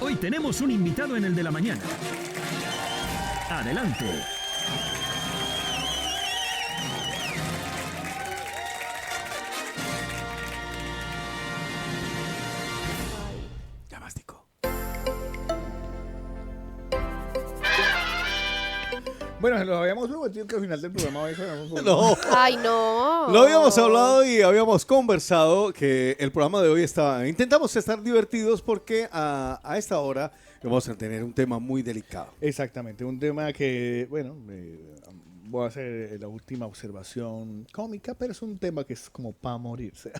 Hoy tenemos un invitado en el de la mañana. Adelante. Ya mastico. Bueno, lo habíamos prometido que al final del programa hoy fuéramos No. Ay, no. Lo habíamos hablado y habíamos conversado que el programa de hoy intentamos estar divertidos porque a esta hora vamos a tener un tema muy delicado. Exactamente, un tema que, bueno, voy a hacer la última observación cómica, pero es un tema que es como para morirse.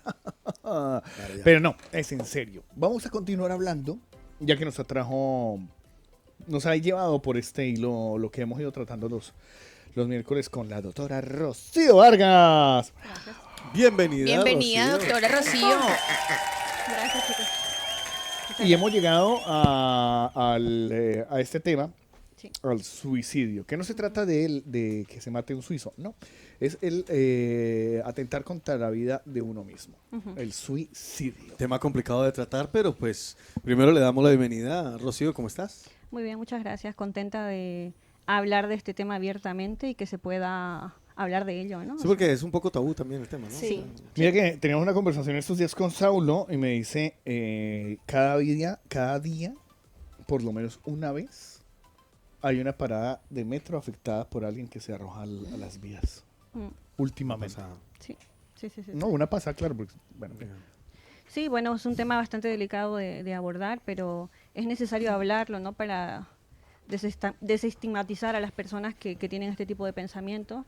Pero no, es en serio. Vamos a continuar hablando, ya que nos ha llevado por este hilo lo que hemos ido tratando los miércoles con la doctora Rocío Vargas. Bienvenida, Bienvenida, Rocío. doctora Rocío. Gracias, chicos. Y hemos llegado a este tema, Sí. al suicidio, que no se trata de que se mate un suizo, no, es el atentar contra la vida de uno mismo, el suicidio. Tema complicado de tratar, pero pues primero le damos la bienvenida a Rocío. ¿Cómo estás? Muy bien, muchas gracias. Contenta de hablar de este tema abiertamente y que se pueda hablar de ello, ¿no? Sí, porque es un poco tabú también el tema, ¿no? Sí. Mira que teníamos una conversación estos días con Saulo y me dice, cada día, por lo menos una vez, hay una parada de metro afectada por alguien que se arroja a las vías. Mm, Últimamente. Pasada. Sí, sí, sí. Sí. No, una pasada, claro, porque, bueno, Sí, bueno, es un tema bastante delicado de abordar, pero es necesario hablarlo, ¿no? Para desestigmatizar a las personas que tienen este tipo de pensamientos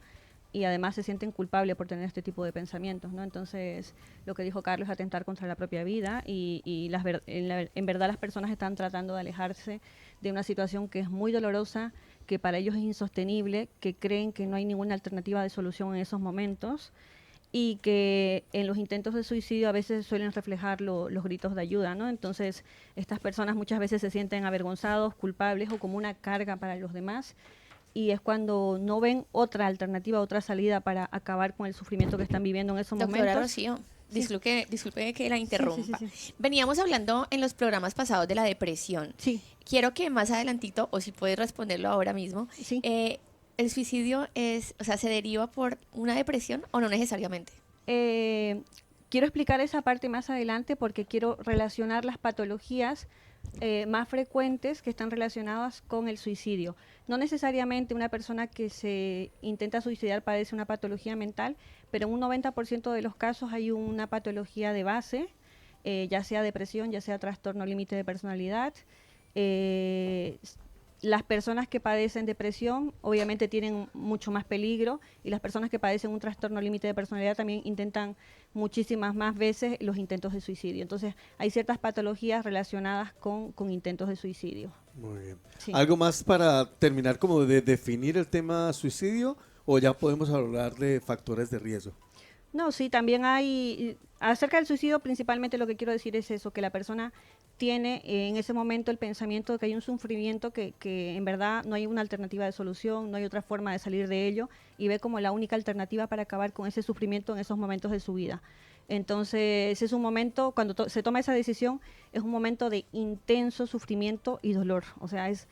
y además se sienten culpables por tener este tipo de pensamientos, ¿no? Entonces, lo que dijo Carlos es atentar contra la propia vida y en verdad las personas están tratando de alejarse de una situación que es muy dolorosa, que para ellos es insostenible, que creen que no hay ninguna alternativa de solución en esos momentos y que en los intentos de suicidio a veces suelen reflejar los gritos de ayuda, ¿no? Entonces, estas personas muchas veces se sienten avergonzados, culpables o como una carga para los demás y es cuando no ven otra alternativa, otra salida para acabar con el sufrimiento que están viviendo en esos Doctora momentos. Rocío, Sí. disculpe que la interrumpa. Sí, sí. Veníamos hablando en los programas pasados de la depresión. Sí, Quiero que más adelantito, o si puedes responderlo ahora mismo, sí. ¿el suicidio se deriva por una depresión o no necesariamente? Quiero explicar esa parte más adelante porque quiero relacionar las patologías más frecuentes que están relacionadas con el suicidio. No necesariamente una persona que se intenta suicidar padece una patología mental, pero en un 90% de los casos hay una patología de base, ya sea depresión, ya sea trastorno límite de personalidad. Las personas que padecen depresión obviamente tienen mucho más peligro y las personas que padecen un trastorno límite de personalidad también intentan muchísimas más veces los intentos de suicidio. Entonces hay ciertas patologías relacionadas con intentos de suicidio. Muy bien. Sí. ¿Algo más para terminar como de definir el tema suicidio o ya podemos hablar de factores de riesgo? No, sí, también hay, acerca del suicidio principalmente lo que quiero decir es eso, que la persona tiene en ese momento el pensamiento de que hay un sufrimiento que en verdad no hay una alternativa de solución, no hay otra forma de salir de ello y ve como la única alternativa para acabar con ese sufrimiento en esos momentos de su vida. Entonces es un momento, cuando se toma esa decisión, es un momento de intenso sufrimiento y dolor, o sea, es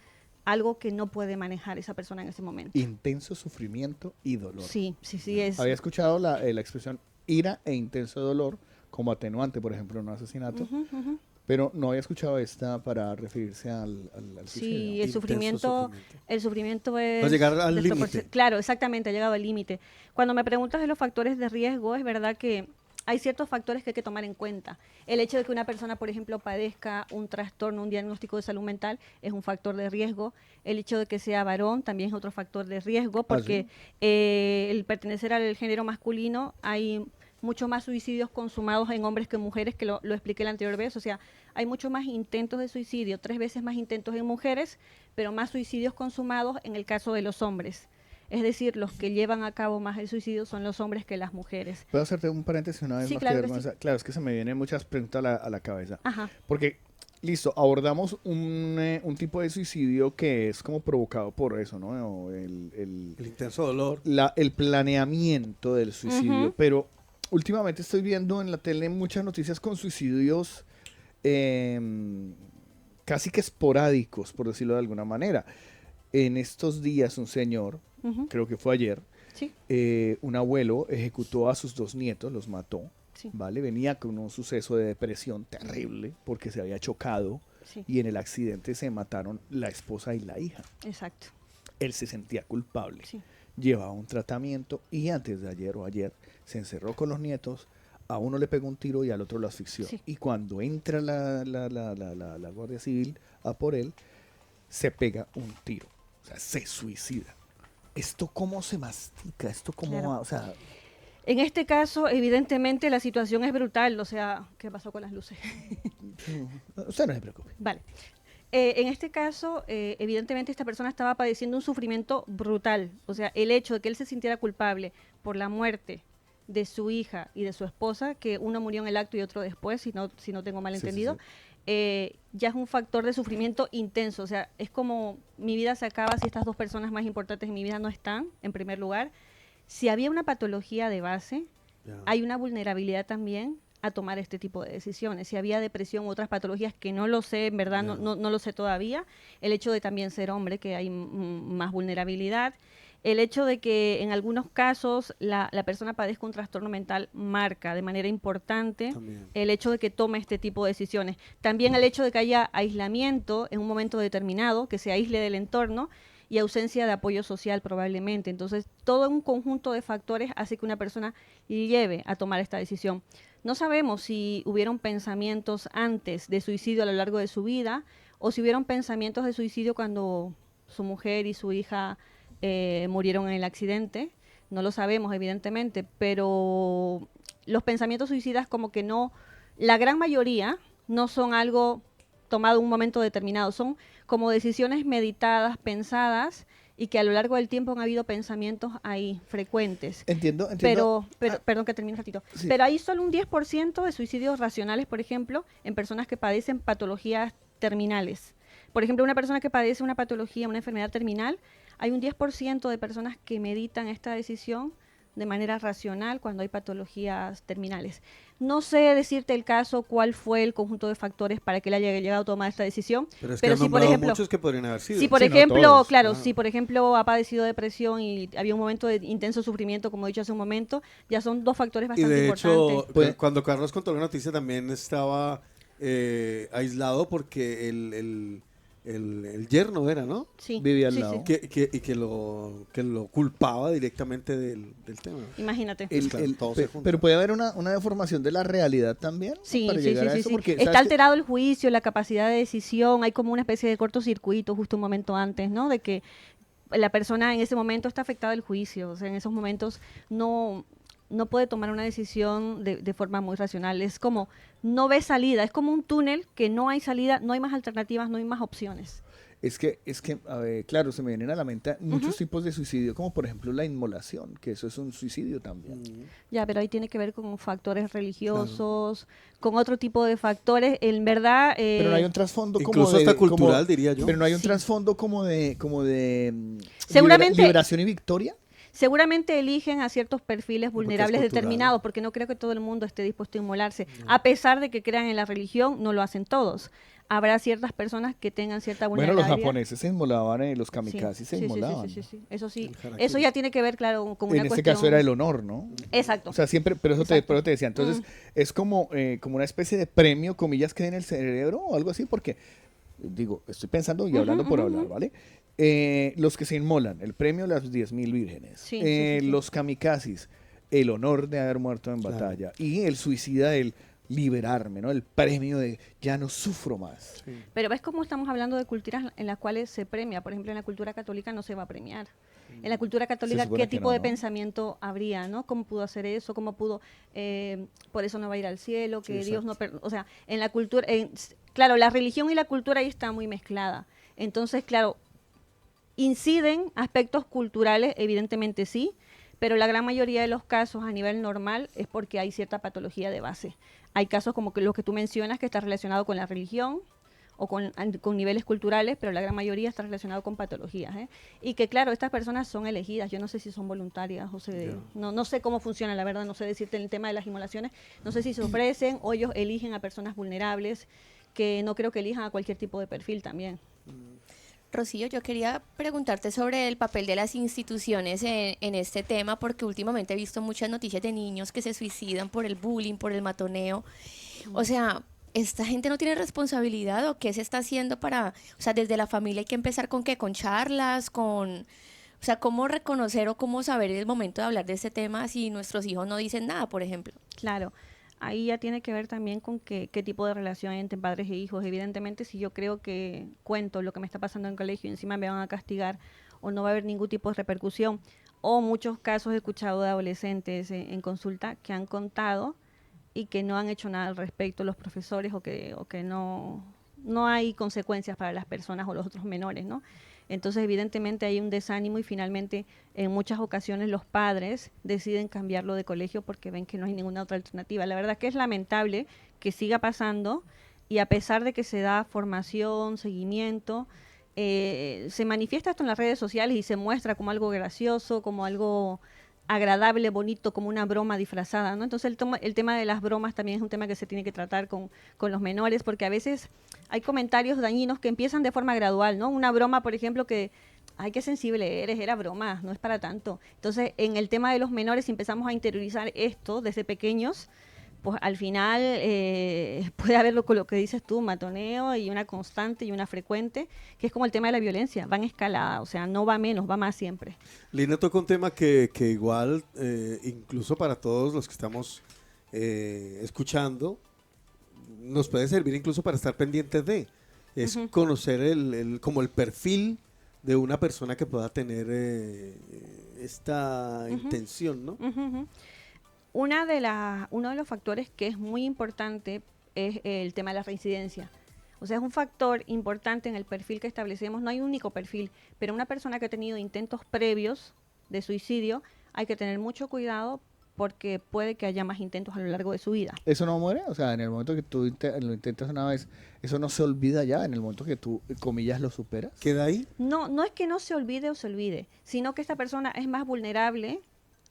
algo que no puede manejar esa persona en ese momento. intenso sufrimiento y dolor. Sí, es... Había escuchado la expresión ira e intenso dolor como atenuante, por ejemplo, en un asesinato, Ujú. pero no había escuchado esta para referirse al Sí, suicidio. el sufrimiento es... No llegar al límite. Claro, exactamente, ha llegado al límite. Cuando me preguntas de los factores de riesgo, es verdad que hay ciertos factores que hay que tomar en cuenta. El hecho de que una persona, por ejemplo, padezca un trastorno, un diagnóstico de salud mental, es un factor de riesgo. El hecho de que sea varón también es otro factor de riesgo, porque el pertenecer al género masculino hay mucho más suicidios consumados en hombres que en mujeres, que lo expliqué la anterior vez. O sea, hay mucho más intentos de suicidio, 3 veces más intentos en mujeres, pero más suicidios consumados en el caso de los hombres. Es decir, los que llevan a cabo más el suicidio son los hombres que las mujeres. ¿Puedo hacerte un paréntesis una vez Sí, más? claro que que vergüenza? Claro, es que se me vienen muchas preguntas a la cabeza. Ajá. Porque, listo, abordamos un tipo de suicidio que es como provocado por eso, ¿no? O El intenso dolor. el planeamiento del suicidio. Ujú. Pero últimamente estoy viendo en la tele muchas noticias con suicidios casi que esporádicos, por decirlo de alguna manera. En estos días un señor, Ujú. creo que fue ayer, Sí, un abuelo ejecutó a sus 2 nietos, los mató, sí, ¿vale? Venía con un suceso de depresión terrible porque se había chocado sí, y en el accidente se mataron la esposa y la hija. exacto. Él se sentía culpable. Sí. Llevaba un tratamiento y antes de ayer o ayer se encerró con los nietos, a uno le pegó un tiro y al otro lo asfixió. Sí. Y cuando entra la Guardia Civil a por él, se pega un tiro. O sea, se suicida. ¿Esto cómo se mastica? ¿Esto cómo Claro. va? O sea, En este caso, evidentemente, la situación es brutal. O sea, ¿qué pasó con las luces? usted no se preocupe. Vale. En este caso, evidentemente, esta persona estaba padeciendo un sufrimiento brutal. O sea, el hecho de que él se sintiera culpable por la muerte de su hija y de su esposa, que uno murió en el acto y otro después, si no tengo mal Sí, sí, entendido, sí. ya es un factor de sufrimiento intenso. O sea, es como mi vida se acaba si estas dos personas más importantes en mi vida no están, en primer lugar. Si había una patología de base, Ya. hay una vulnerabilidad también a tomar este tipo de decisiones. Si había depresión u otras patologías que no lo sé, en verdad no lo sé todavía, el hecho de también ser hombre, que hay más vulnerabilidad, el hecho de que en algunos casos la persona padezca un trastorno mental marca de manera importante También. el hecho de que tome este tipo de decisiones. También el hecho de que haya aislamiento en un momento determinado, que se aísle del entorno, y ausencia de apoyo social probablemente. Entonces, todo un conjunto de factores hace que una persona lleve a tomar esta decisión. No sabemos si hubieron pensamientos antes de suicidio a lo largo de su vida o si hubieron pensamientos de suicidio cuando su mujer y su hija murieron en el accidente. No lo sabemos, evidentemente, pero los pensamientos suicidas como que no, la gran mayoría no son algo tomado en un momento determinado, son como decisiones meditadas, pensadas, y que a lo largo del tiempo han habido pensamientos ahí frecuentes. Entiendo. Perdón que termine un ratito. Sí. Pero hay solo un 10% de suicidios racionales, por ejemplo, en personas que padecen patologías terminales. Por ejemplo, una persona que padece una patología, una enfermedad terminal, hay un 10% de personas que meditan esta decisión de manera racional cuando hay patologías terminales. No sé decirte el caso, cuál fue el conjunto de factores para que él haya llegado a tomar esta decisión. Pero es que pero han si, por nombrado ejemplo, muchos que podrían haber sido. si por Sí, no ejemplo, todos, claro, claro. si por ejemplo ha padecido depresión y había un momento de intenso sufrimiento, como he dicho hace un momento, ya son dos factores Y bastante de hecho, importantes. Pues- cuando Carlos contó la noticia también estaba aislado porque el yerno era, ¿no? Sí, Vive al sí, lado. sí. Y que lo culpaba directamente del tema. Imagínate. Claro, todo se junta. Pero puede haber una deformación de la realidad también, ¿no? Sí, para sí, llegar sí, a sí, eso, sí. porque Está ¿sabes qué? alterado el juicio, la capacidad de decisión, hay como una especie de cortocircuito justo un momento antes, ¿no? De que la persona en ese momento está afectada el juicio, o sea, en esos momentos no puede tomar una decisión de forma muy racional, es como no ve salida, es como un túnel que no hay salida, no hay más alternativas, no hay más opciones. Es que, a ver, claro, se me vienen a la mente muchos tipos de suicidio, como por ejemplo la inmolación, que eso es un suicidio también. Ya, pero ahí tiene que ver con factores religiosos, con otro tipo de factores, en verdad... Pero no hay un trasfondo como Incluso de... hasta cultural, diría yo. Pero no hay un Sí. trasfondo como de Seguramente- liberación y victoria. Seguramente eligen a ciertos perfiles Porque es vulnerables cultural. determinados, porque no creo que todo el mundo esté dispuesto a inmolarse. A pesar de que crean en la religión, no lo hacen todos. Habrá ciertas personas que tengan cierta Bueno, vulnerabilidad. los japoneses se inmolaban, los Sí, kamikazes se sí, sí, inmolaban. sí. Eso sí, El harakiri. eso ya tiene que ver, claro, con una En este cuestión... caso era el honor, ¿no? Exacto. O sea, siempre, pero eso Exacto. pero te decía, entonces es como una especie de premio, comillas, que hay en el cerebro o algo así, porque, digo, estoy pensando y hablando por hablar, ¿vale? Los que se inmolan, el premio las 10.000 vírgenes, Sí, sí. los kamikazes, el honor de haber muerto en Claro. batalla, y el suicida, el liberarme, ¿no? El premio de ya no sufro más. Pero ves cómo estamos hablando de culturas en las cuales se premia. Por ejemplo, en la cultura católica no se va a premiar. En la cultura católica, supone ¿qué que tipo no, de ¿no? pensamiento habría, no? ¿Cómo pudo hacer eso? ¿Cómo pudo, por eso no va a ir al cielo? Que Sí, Dios no... O sea, en la cultura... claro, la religión y la cultura ahí está muy mezclada. Entonces, claro, inciden aspectos culturales, evidentemente sí, pero la gran mayoría de los casos a nivel normal es porque hay cierta patología de base. Hay casos como que los que tú mencionas que está relacionado con la religión o con niveles culturales, pero la gran mayoría está relacionado con patologías, ¿eh? Y que claro, estas personas son elegidas, yo no sé si son voluntarias, o sea, no sé cómo funciona, la verdad, no sé decirte en el tema de las inmolaciones, no sé si se ofrecen o ellos eligen a personas vulnerables que no creo que elijan a cualquier tipo de perfil también. Rocío, yo quería preguntarte sobre el papel de las instituciones en este tema, porque últimamente he visto muchas noticias de niños que se suicidan por el bullying, por el matoneo. O sea, ¿esta gente no tiene responsabilidad o qué se está haciendo para, o sea, desde la familia hay que empezar con qué, con charlas, con, o sea, cómo reconocer o cómo saber el momento de hablar de este tema si nuestros hijos no dicen nada, por ejemplo? Claro, ahí ya tiene que ver también con qué tipo de relación hay entre padres e hijos. Evidentemente, si yo creo que cuento lo que me está pasando en el colegio y encima me van a castigar o no va a haber ningún tipo de repercusión, o muchos casos he escuchado de adolescentes en consulta que han contado y que no han hecho nada al respecto los profesores o que no hay consecuencias para las personas o los otros menores, ¿no? Entonces, evidentemente hay un desánimo y finalmente en muchas ocasiones los padres deciden cambiarlo de colegio porque ven que no hay ninguna otra alternativa. La verdad que es lamentable que siga pasando y a pesar de que se da formación, seguimiento, se manifiesta esto en las redes sociales y se muestra como algo gracioso, como algo agradable, bonito, como una broma disfrazada, ¿no? Entonces el tema de las bromas también es un tema que se tiene que tratar con los menores, porque a veces hay comentarios dañinos que empiezan de forma gradual, ¿no? Una broma, por ejemplo, que, ay, qué sensible eres, era broma, no es para tanto. Entonces, en el tema de los menores, si empezamos a interiorizar esto desde pequeños, pues al final puede haber lo que dices tú, matoneo y una constante y una frecuente, que es como el tema de la violencia, va en escalada, o sea, no va menos, va más siempre. Lina toca un tema que igual, incluso para todos los que estamos escuchando, nos puede servir incluso para estar pendientes de, es conocer como el perfil de una persona que pueda tener esta intención, ¿no? Uno de los factores que es muy importante es el tema de la reincidencia. O sea, es un factor importante en el perfil que establecemos. No hay un único perfil, pero una persona que ha tenido intentos previos de suicidio, hay que tener mucho cuidado porque puede que haya más intentos a lo largo de su vida. ¿Eso no muere? O sea, en el momento que tú lo intentas una vez, ¿eso no se olvida ya en el momento que tú, comillas, lo superas? ¿Queda ahí? No es que no se olvide o se olvide, sino que esta persona es más vulnerable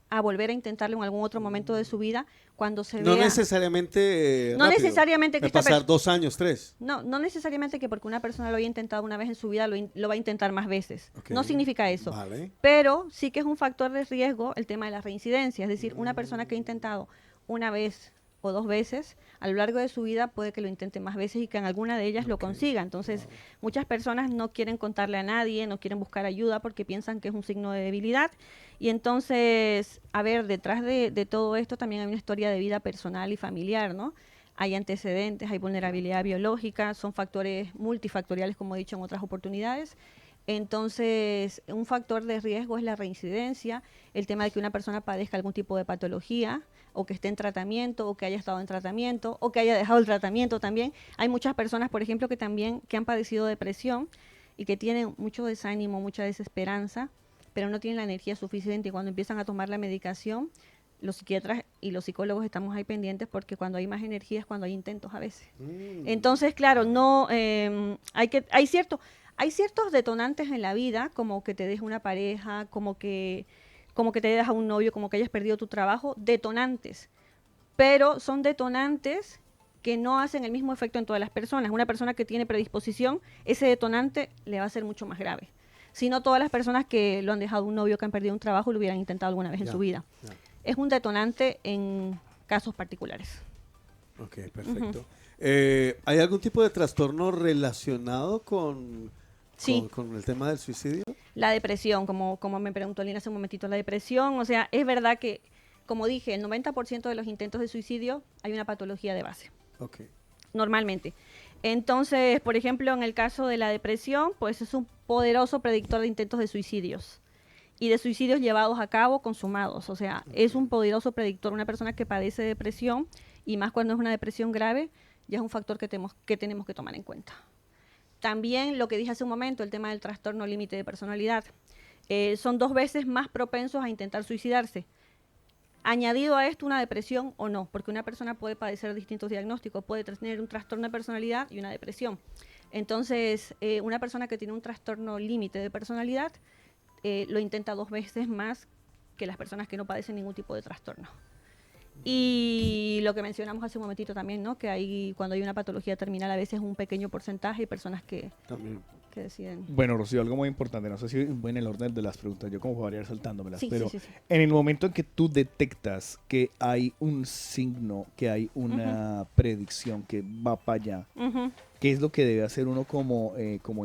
a volver a intentarlo en algún otro momento de su vida cuando se No vea... necesariamente No rápido. necesariamente que Puede esta pasar 2 años, 3. No necesariamente que porque una persona lo haya intentado una vez en su vida lo va a intentar más veces. Ok. No significa eso. Vale. Pero sí que es un factor de riesgo el tema de la reincidencia. Es decir, una persona que ha intentado una vez o 2 veces, a lo largo de su vida puede que lo intente más veces y que en alguna de ellas lo consiga. Entonces, muchas personas no quieren contarle a nadie, no quieren buscar ayuda porque piensan que es un signo de debilidad. Y entonces, a ver, detrás de todo esto también hay una historia de vida personal y familiar, ¿no? Hay antecedentes, hay vulnerabilidad biológica, son factores multifactoriales, como he dicho en otras oportunidades. Entonces, un factor de riesgo es la reincidencia, el tema de que una persona padezca algún tipo de patología, o que esté en tratamiento, o que haya estado en tratamiento, o que haya dejado el tratamiento también. Hay muchas personas, por ejemplo, que han padecido depresión y que tienen mucho desánimo, mucha desesperanza, pero no tienen la energía suficiente y cuando empiezan a tomar la medicación, los psiquiatras y los psicólogos estamos ahí pendientes porque cuando hay más energía es cuando hay intentos a veces. Entonces, claro, no hay ciertos detonantes en la vida, como que te deje una pareja, como que te dejas a un novio, como que hayas perdido tu trabajo, detonantes. Pero son detonantes que no hacen el mismo efecto en todas las personas. Una persona que tiene predisposición, ese detonante le va a ser mucho más grave. Si no todas las personas que lo han dejado un novio, que han perdido un trabajo, lo hubieran intentado alguna vez en su vida. Es un detonante en casos particulares. Ok, perfecto. ¿Hay algún tipo de trastorno relacionado con el tema del suicidio? La depresión, como me preguntó Lina hace un momentito, la depresión, o sea, es verdad que, como dije, el 90% de los intentos de suicidio hay una patología de base. Ok. Normalmente. Entonces, por ejemplo, en el caso de la depresión, pues es un poderoso predictor de intentos de suicidios y de suicidios llevados a cabo, consumados. O sea, es un poderoso predictor. Una persona que padece depresión, y más cuando es una depresión grave, ya es un factor que tenemos que tomar en cuenta. También lo que dije hace un momento, el tema del trastorno límite de personalidad. Son 2 veces más propensos a intentar suicidarse. Añadido a esto una depresión o no, porque una persona puede padecer distintos diagnósticos, puede tener un trastorno de personalidad y una depresión. Entonces, una persona que tiene un trastorno límite de personalidad lo intenta 2 veces más que las personas que no padecen ningún tipo de trastorno. Y lo que mencionamos hace un momentito también, ¿no? Que hay, cuando hay una patología terminal, a veces un pequeño porcentaje de personas que También. deciden. Bueno, Rocío, algo muy importante, no sé si voy en el orden de las preguntas, yo como para variar saltándomelas, Sí, pero sí, sí, sí. en el momento en que tú detectas que hay un signo, que hay una predicción que va para allá, Ujú. ¿qué es lo que debe hacer uno como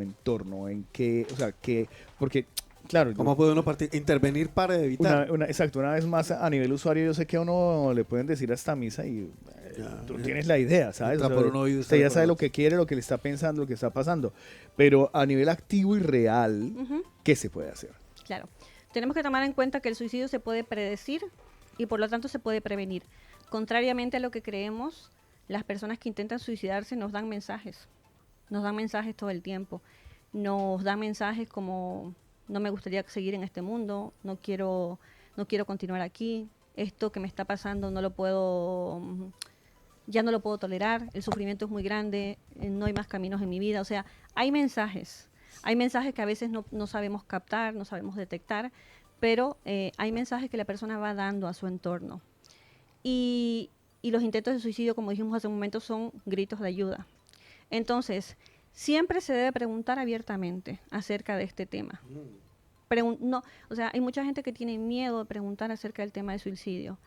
entorno? ¿En qué, o sea, qué, porque, claro, yo- ¿Cómo puede uno intervenir para evitar? exacto, una vez más a nivel usuario yo sé que a uno le pueden decir hasta misa y Ya. tú tienes la idea, ¿sabes? Entra por un oído y usted sale ya por sabe el lo otro. que quiere, lo que le está pensando, lo que está pasando, pero a nivel activo y real, Ujú. ¿qué se puede hacer? Claro. Tenemos que tomar en cuenta que el suicidio se puede predecir y por lo tanto se puede prevenir. Contrariamente a lo que creemos, las personas que intentan suicidarse nos dan mensajes. Nos dan mensajes todo el tiempo. Nos dan mensajes como no me gustaría seguir en este mundo, no quiero continuar aquí, esto que me está pasando no lo puedo, ya no lo puedo tolerar, el sufrimiento es muy grande, no hay más caminos en mi vida. O sea, hay mensajes que a veces no sabemos captar, no sabemos detectar, pero hay mensajes que la persona va dando a su entorno. Y los intentos de suicidio, como dijimos hace un momento, son gritos de ayuda. Entonces, siempre se debe preguntar abiertamente acerca de este tema. No, o sea, hay mucha gente que tiene miedo de preguntar acerca del tema de suicidio.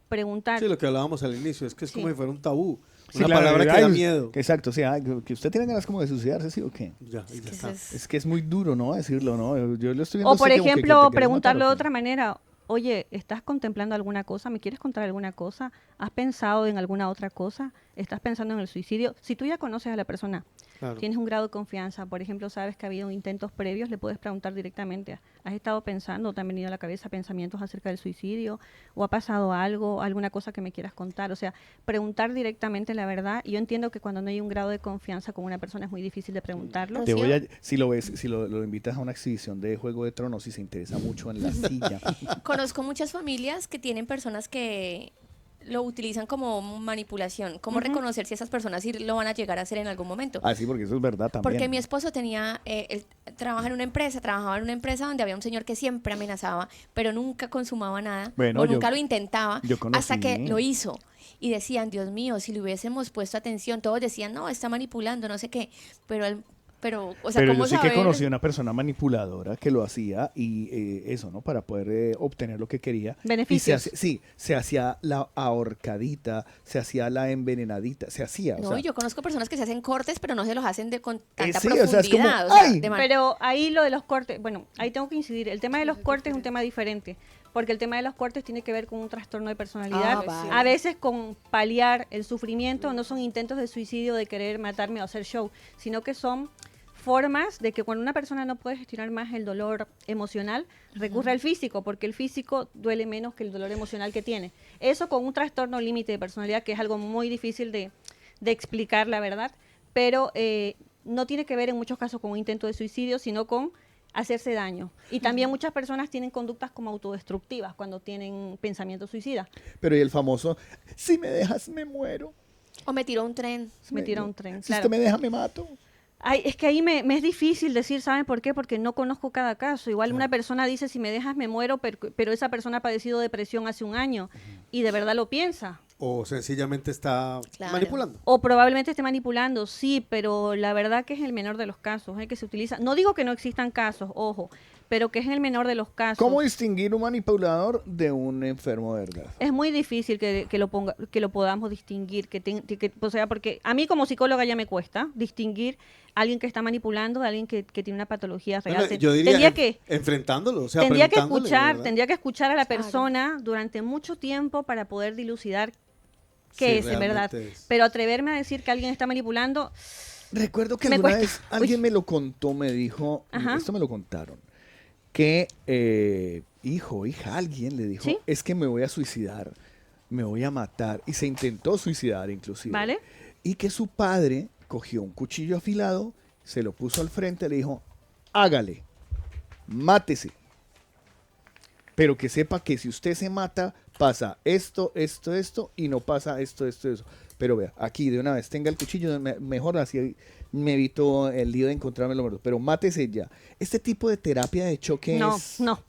Preguntar. Sí, lo que hablábamos al inicio, es que es Sí. como si fuera un tabú. Sí, Una claro, palabra que ay, da miedo. que exacto, o sea, que usted tiene ganas como de suicidarse, ¿sí o qué? Ya, y ya Que está. eso Es que es muy duro, ¿no? Decirlo, ¿no? Yo lo estoy viendo O a usted por como que te ejemplo, quieres preguntarlo matar, de ¿o qué? otra manera. Oye, ¿estás contemplando alguna cosa? ¿Me quieres contar alguna cosa? ¿Has pensado en alguna otra cosa? ¿Estás pensando en el suicidio? Si tú ya conoces a la persona, Claro. tienes un grado de confianza, por ejemplo, sabes que ha habido intentos previos, le puedes preguntar directamente, ¿has estado pensando, te han venido a la cabeza pensamientos acerca del suicidio? ¿O ha pasado algo, alguna cosa que me quieras contar? O sea, preguntar directamente la verdad. Y yo entiendo que cuando no hay un grado de confianza con una persona es muy difícil de preguntarlo. Te Rocío. voy a, si lo ves, si lo invitas a una exhibición de Juego de Tronos y se interesa mucho en la silla. Conozco muchas familias que tienen personas que lo utilizan como manipulación. ¿Cómo Ujú. reconocer si esas personas sí lo van a llegar a hacer en algún momento? Ah, sí, porque eso es verdad también. Porque mi esposo él trabajaba en una empresa donde había un señor que siempre amenazaba, pero nunca consumaba nada, Bueno, o yo- nunca lo intentaba, yo hasta que conocí. lo hizo. Y decían, Dios mío, si le hubiésemos puesto atención, todos decían, no, está manipulando, no sé qué, o sea, Pero ¿cómo yo sí que saber? conocí a una persona manipuladora que lo hacía y eso, ¿no? Para poder obtener lo que quería. Beneficios. Se hacía la ahorcadita, se hacía la envenenadita, se hacía, o No, sea, yo conozco personas que se hacen cortes, pero no se los hacen con tanta sí, o sea, es como, profundidad. o sea, ¡ay! Pero ahí lo de los cortes, bueno, ahí tengo que incidir. El tema de los cortes es un tema diferente, porque el tema de los cortes tiene que ver con un trastorno de personalidad. Ah, vale. A veces con paliar el sufrimiento, no son intentos de suicidio, de querer matarme o hacer show, sino que son formas de que cuando una persona no puede gestionar más el dolor emocional, recurre al físico, porque el físico duele menos que el dolor emocional que tiene. Eso con un trastorno límite de personalidad, que es algo muy difícil de explicar, la verdad, pero no tiene que ver en muchos casos con un intento de suicidio, sino con hacerse daño. Y también muchas personas tienen conductas como autodestructivas cuando tienen pensamientos suicidas. Pero y el famoso, si me dejas me muero. O me tiró un tren. Me tira un tren, Si claro. usted me deja me mato. Ay, es que ahí me es difícil decir, ¿saben por qué? Porque no conozco cada caso. Igual una persona dice, si me dejas me muero, pero esa persona ha padecido depresión hace un año y de verdad lo piensa. O sencillamente está Claro. manipulando. O probablemente esté manipulando, sí, pero la verdad que es el menor de los casos, que se utiliza. No digo que no existan casos, ojo, pero que es el menor de los casos. ¿Cómo distinguir un manipulador de un enfermo de verdad? Es muy difícil que lo podamos distinguir, o sea, porque a mí como psicóloga ya me cuesta distinguir a alguien que está manipulando de alguien que tiene una patología real. Yo diría Tendría que enfrentándolo, o sea, tendría que preguntándole, ¿verdad? tendría que escuchar a la Claro. persona durante mucho tiempo para poder dilucidar Sí, qué es en verdad. realmente es. Pero atreverme a decir que alguien está manipulando, Recuerdo que Me alguna cuesta. vez alguien Uy. me lo contó, me dijo, Ajá. esto me lo contaron, que hija, alguien le dijo, ¿Sí? es que me voy a suicidar, me voy a matar, y se intentó suicidar inclusive. ¿Vale? Y que su padre cogió un cuchillo afilado, se lo puso al frente y le dijo, hágale, mátese. Pero que sepa que si usted se mata, pasa esto, y no pasa esto. Pero vea, aquí de una vez tenga el cuchillo, mejor así me evito el lío de encontrarme lo muerto. Pero mátese ya. Este tipo de terapia de choque no, es... no.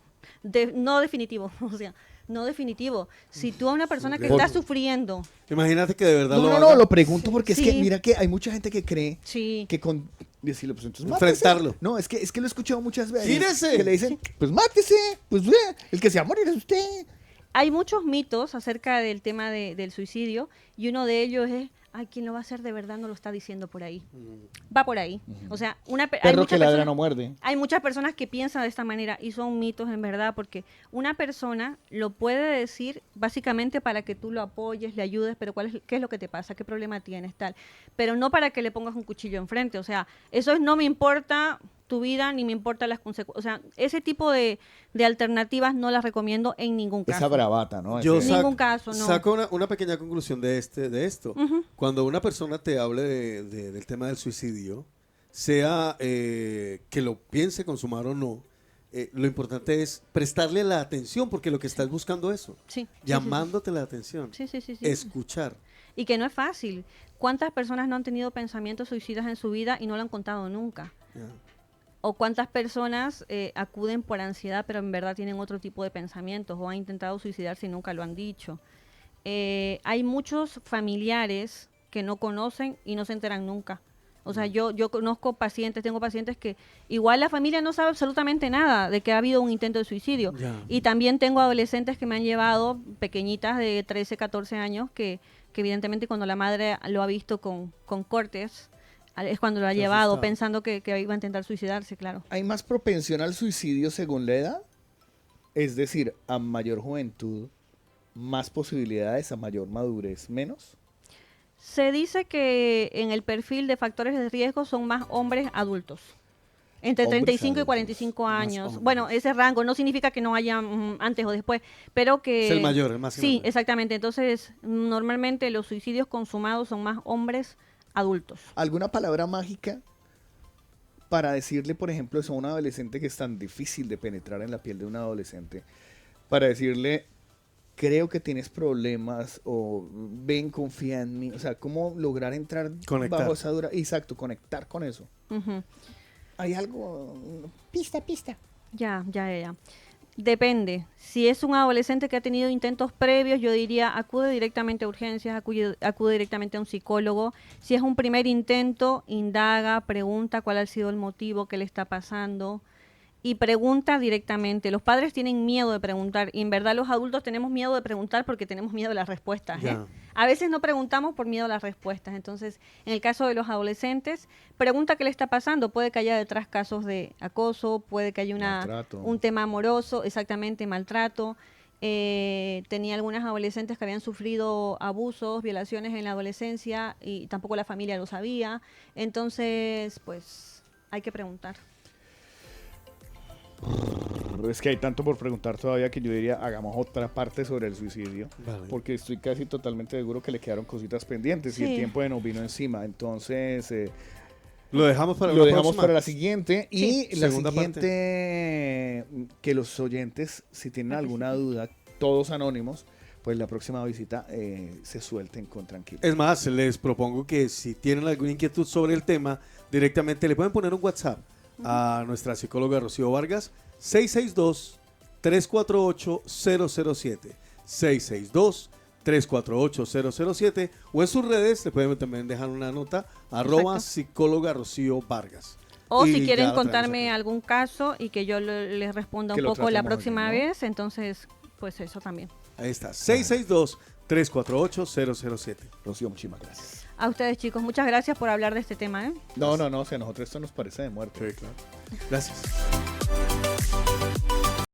No definitivo. O sea, No definitivo. Si tú a una persona que Por- está sufriendo, Imagínate que de verdad No, haga. lo pregunto porque es que Sí. mira que hay mucha gente que cree sí, que con decirle, pues entonces Enfrentarlo. mátese. No, es que lo he escuchado muchas veces. ¡Tírese! Que le dicen, pues mátese, pues el que se va a morir es usted. hay muchos mitos acerca del tema del suicidio y uno de ellos es, ay, quien lo va a hacer de verdad no lo está diciendo por ahí. Va por ahí. O sea, hay Perro muchas que ladra personas- no muerde. Hay muchas personas que piensan de esta manera y son mitos en verdad porque una persona lo puede decir básicamente para que tú lo apoyes, le ayudes, pero ¿qué es lo que te pasa? ¿Qué problema tienes? Tal. Pero no para que le pongas un cuchillo enfrente. O sea, eso es no me importa tu vida ni me importan las consecuencias. O sea, ese tipo de alternativas no las recomiendo en ningún caso. Esa bravata, ¿no? Yo Ese- Ningún caso, no. saco una pequeña conclusión de esto. Ujú. Cuando una persona te hable del tema del suicidio, sea que lo piense consumar o no, lo importante es prestarle la atención porque lo que estás buscando es eso, Sí, sí, llamándote la atención, Sí, sí, sí, sí. escuchar. Y que no es fácil. ¿Cuántas personas no han tenido pensamientos suicidas en su vida y no lo han contado nunca? Ya. O cuántas personas acuden por ansiedad, pero en verdad tienen otro tipo de pensamientos o han intentado suicidarse y nunca lo han dicho. Hay muchos familiares que no conocen y no se enteran nunca. O sea, yo conozco pacientes, tengo pacientes que igual la familia no sabe absolutamente nada de que ha habido un intento de suicidio. Ya. Y también tengo adolescentes que me han llevado, pequeñitas de 13, 14 años, que evidentemente cuando la madre lo ha visto con cortes, es cuando lo ha Se llevado asustaba. pensando que iba a intentar suicidarse, claro. ¿Hay más propensión al suicidio según la edad? Es decir, a mayor juventud, más posibilidades, a mayor madurez, menos. Se dice que en el perfil de factores de riesgo son más hombres adultos. Entre Hombres 35 y adultos, 45 más años. hombres. Bueno, ese rango no significa que no haya antes o después, pero que... Es el mayor, el más Sí, grande. exactamente. Entonces, normalmente los suicidios consumados son más hombres adultos. ¿Alguna palabra mágica para decirle, por ejemplo, eso a un adolescente que es tan difícil de penetrar en la piel de un adolescente? Para decirle, creo que tienes problemas o ven, confía en mí. O sea, ¿cómo lograr entrar Conectar. bajo esa dura? Exacto, conectar con eso. Ujú. Hay algo... Pista. Ya. Depende. Si es un adolescente que ha tenido intentos previos, yo diría acude directamente a urgencias, acude directamente a un psicólogo. Si es un primer intento, indaga, pregunta cuál ha sido el motivo, qué le está pasando y pregunta directamente. Los padres tienen miedo de preguntar y en verdad los adultos tenemos miedo de preguntar porque tenemos miedo a las respuestas. Ya. A veces no preguntamos por miedo a las respuestas. Entonces, en el caso de los adolescentes, pregunta qué le está pasando. Puede que haya detrás casos de acoso, puede que haya Maltrato. un tema amoroso, exactamente, maltrato. Tenía algunas adolescentes que habían sufrido abusos, violaciones en la adolescencia y tampoco la familia lo sabía. Entonces, pues, hay que preguntar. Es que hay tanto por preguntar todavía que yo diría, hagamos otra parte sobre el suicidio. Vale. Porque estoy casi totalmente seguro que le quedaron cositas pendientes y el Sí. tiempo de nos vino encima. Entonces, Lo dejamos para lo la dejamos próxima. para la siguiente. Sí. Y la Segunda siguiente, que los oyentes, si tienen alguna duda, todos anónimos, pues la próxima visita se suelten con tranquilidad. Es más, les propongo que si tienen alguna inquietud sobre el tema, directamente le pueden poner un WhatsApp a nuestra psicóloga Rocío Vargas, 662-348-007. 662-348-007. O en sus redes le pueden también dejar una nota, @ psicóloga Rocío Vargas. O Y si ya quieren lo traemos contarme acá. algún caso y que yo les responda Que un lo poco la tratemos próxima allí, ¿no? vez, entonces, pues eso también. Ahí está, 662-348-007. Rocío, muchísimas gracias. A ustedes, chicos, muchas gracias por hablar de este tema, ¿eh? No, si a nosotros esto nos parece de muerte. Sí, claro. Gracias.